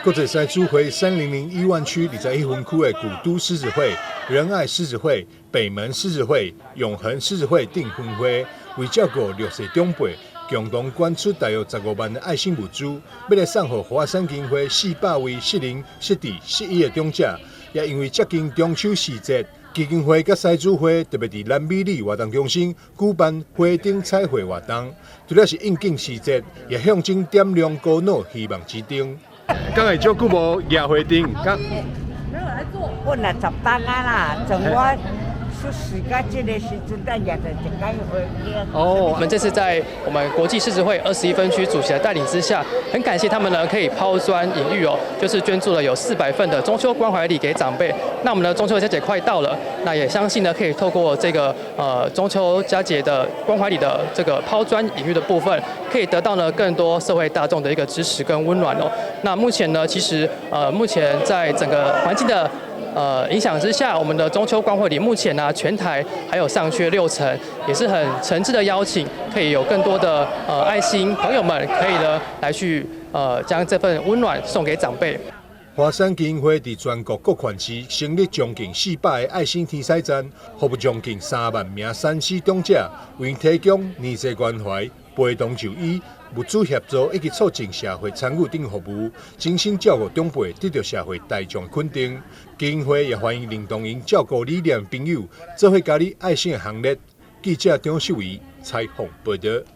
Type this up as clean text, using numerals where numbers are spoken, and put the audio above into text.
国际赛主会300亿湾区21分区的古都狮子会、仁爱狮子会、北门狮子会、永恒狮子会等分会，为照顾弱势长辈，共同捐出大约15万的爱心物资，要来送给华山基金会400位适龄、失智、失忆的长者。也因为接近中秋时节，基金会甲赛主会特别伫南美里活动中心举办花灯彩绘活动，除了是应景时节，也象征点亮高脑希望之灯。刚才足久无野花灯，我来10单啦，从我出世到这个时阵，咱也在一间花灯。我们这次在我们国际狮子会21分区主席的带领之下，很感谢他们呢，可以抛砖引玉哦，就是捐助了有400份的中秋关怀礼给长辈。那我们的中秋佳节快到了，那也相信呢，可以透过这个中秋佳节的关怀礼的这个抛砖引玉的部分，可以得到呢更多社会大众的一个支持跟温暖哦。那目前呢，其实目前在整个环境的影响之下，我们的中秋关怀礼目前呢，全台还有上去6成，也是很诚挚的邀请，可以有更多的爱心朋友们可以呢来去将这份温暖送给长辈。华山基金会伫全国各县市成立将近400个爱心天使站，服务将近3万名山区长者，为因提供年岁关怀、陪同就医、物资协助以及促进社会参与等服务，精心照顾长辈，得到社会大众的肯定。基金会也欢迎认同因照顾理念的朋友，做伙加入爱心的行列。记者张秀仪采访报道。